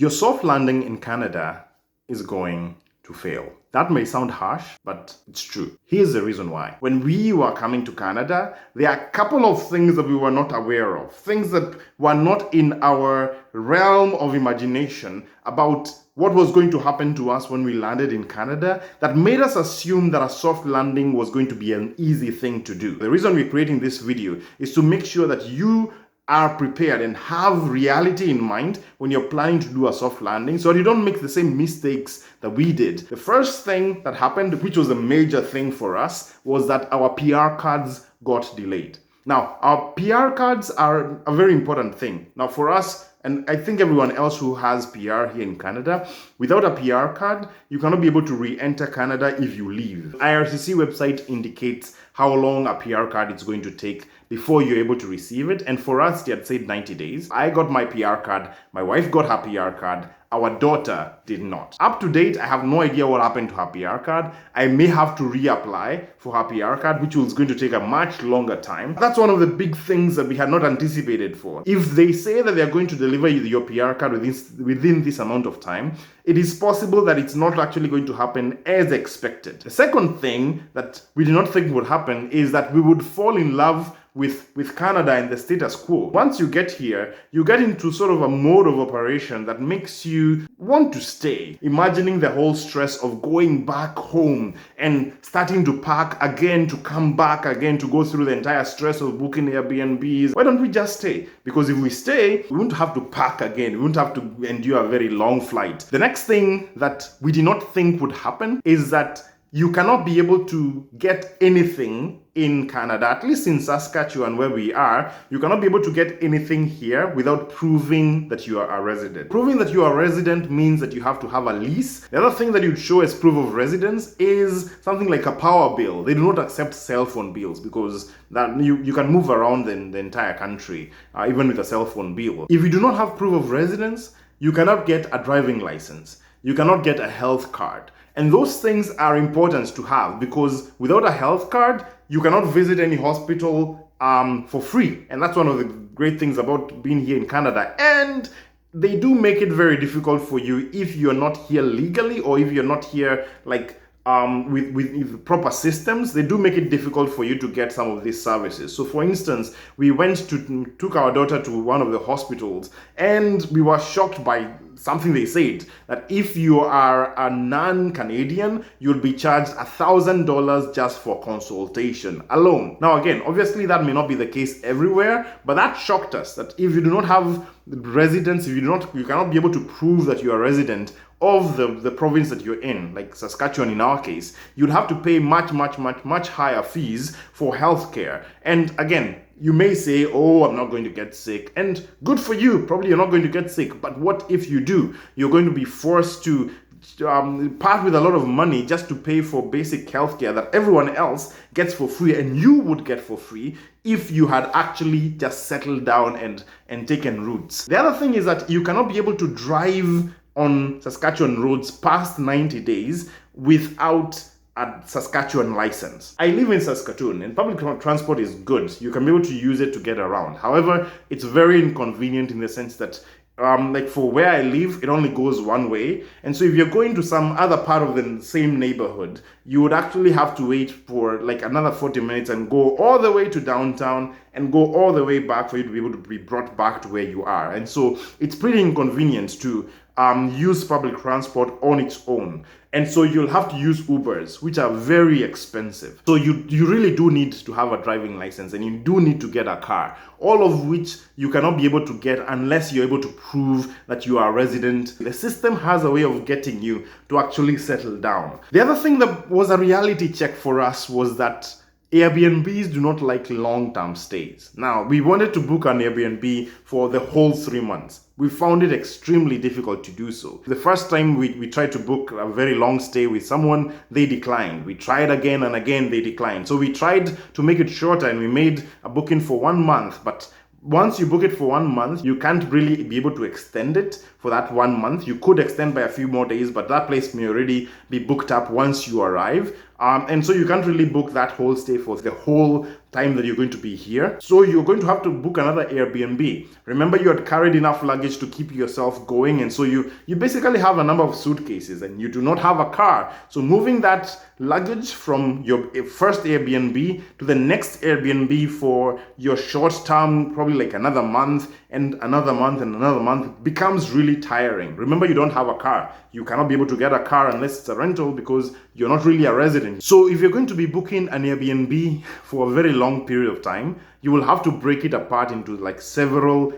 Your soft landing in Canada is going to fail. That may sound harsh, but it's true. Here's the reason why. When we were coming to Canada, there are a couple of things that we were not aware of, things that were not in our realm of imagination about what was going to happen to us when we landed in Canada that made us assume that a soft landing was going to be an easy thing to do. The reason we're creating this video is to make sure that you are prepared and have reality in mind when you're planning to do a soft landing so that you don't make the same mistakes that we did. The first thing that happened, which was a major thing for us, was that our PR cards got delayed. Now, our PR cards are a very important thing. Now, for us, and I think everyone else who has PR here in Canada, without a PR card, you cannot be able to re-enter Canada if you leave. IRCC website indicates how long a PR card is going to take before you're able to receive it. And for us, they had said 90 days. I got my PR card. My wife got her PR card. Our daughter did not. Up to date, I have no idea what happened to her PR card. I may have to reapply for her PR card, which was going to take a much longer time. That's one of the big things that we had not anticipated for. If they say that they're going to deliver you your PR card within this amount of time, it is possible that it's not actually going to happen as expected. The second thing that we did not think would happen is that we would fall in love with Canada and the status quo. Once you get here, you get into sort of a mode of operation that makes you want to stay. Imagining the whole stress of going back home and starting to pack again, to come back again, to go through the entire stress of booking Airbnbs. Why don't we just stay? Because if we stay, we won't have to pack again. We won't have to endure a very long flight. The next thing that we did not think would happen is that you cannot be able to get anything in Canada, at least in Saskatchewan where we are. You cannot be able to get anything here without proving that you are a resident. Proving that you are a resident means that you have to have a lease. The other thing that you'd show as proof of residence is something like a power bill. They do not accept cell phone bills because that you can move around the entire country, even with a cell phone bill. If you do not have proof of residence, you cannot get a driving license. You cannot get a health card. And those things are important to have because without a health card, you cannot visit any hospital for free. And that's one of the great things about being here in Canada. And they do make it very difficult for you if you're not here legally or if you're not here like with proper systems. They do make it difficult for you to get some of these services. So for instance, we took our daughter to one of the hospitals and we were shocked by something they said, that if you are a non-Canadian, you'll be charged $1,000 just for consultation alone. Now again, obviously that may not be the case everywhere, but that shocked us, that if you do not have residence, if you cannot be able to prove that you are a resident of the province that you're in, like Saskatchewan in our case, you'd have to pay much higher fees for healthcare. And again, you may say, oh, I'm not going to get sick. And good for you, probably you're not going to get sick. But what if you do? You're going to be forced to part with a lot of money just to pay for basic healthcare that everyone else gets for free and you would get for free if you had actually just settled down and taken roots. The other thing is that you cannot be able to drive on Saskatchewan roads past 90 days without a Saskatchewan license. I live in Saskatoon and public transport is good. You can be able to use it to get around. However, it's very inconvenient in the sense that like for where I live, it only goes one way. And so if you're going to some other part of the same neighborhood, you would actually have to wait for like another 40 minutes and go all the way to downtown and go all the way back for you to be able to be brought back to where you are. And so it's pretty inconvenient to use public transport on its own. And so you'll have to use Ubers, which are very expensive. So you really do need to have a driving license and you do need to get a car, all of which you cannot be able to get unless you're able to prove that you are a resident. The system has a way of getting you to actually settle down. The other thing that was a reality check for us was that Airbnbs do not like long-term stays. Now, we wanted to book an Airbnb for the whole 3 months. We found it extremely difficult to do so. The first time we tried to book a very long stay with someone, they declined. We tried again and again, they declined. So we tried to make it shorter and we made a booking for 1 month, but once you book it for 1 month, you can't really be able to extend it for that 1 month. You could extend by a few more days, but that place may already be booked up once you arrive. And so you can't really book that whole stay for the whole time that you're going to be here. So you're going to have to book another Airbnb. Remember, you had carried enough luggage to keep yourself going, and so you basically have a number of suitcases and you do not have a car. So moving that luggage from your first Airbnb to the next Airbnb for your short term, probably like another month and another month and another month, becomes really tiring. Remember, you don't have a car. You cannot be able to get a car unless it's a rental because you're not really a resident. So if you're going to be booking an Airbnb for a very long period of time, you will have to break it apart into several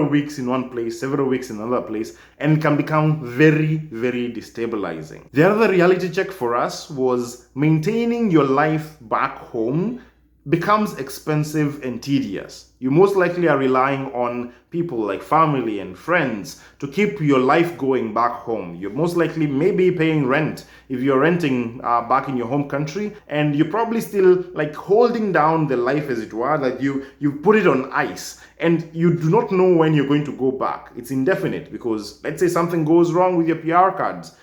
weeks in one place, several weeks in another place, and can become very, very destabilizing. The other reality check for us was maintaining your life back home becomes expensive and tedious. You most likely are relying on people like family and friends to keep your life going back home. You're most likely maybe paying rent if you're renting back in your home country, and you're probably still holding down the life, as it were, that you put it on ice, and you do not know when you're going to go back. It's indefinite because let's say something goes wrong with your PR cards.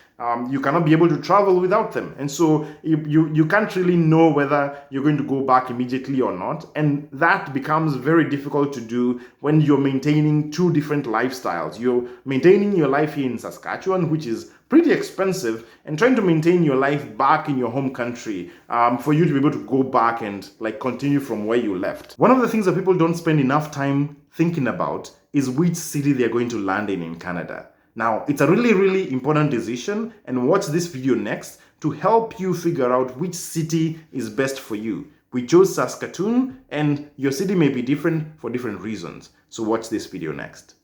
You cannot be able to travel without them. And so you can't really know whether you're going to go back immediately or not. And that becomes very difficult to do when you're maintaining two different lifestyles. You're maintaining your life here in Saskatchewan, which is pretty expensive, and trying to maintain your life back in your home country for you to be able to go back and continue from where you left. One of the things that people don't spend enough time thinking about is which city they're going to land in Canada. Now, it's a really, really important decision, and watch this video next to help you figure out which city is best for you. We chose Saskatoon, and your city may be different for different reasons. So watch this video next.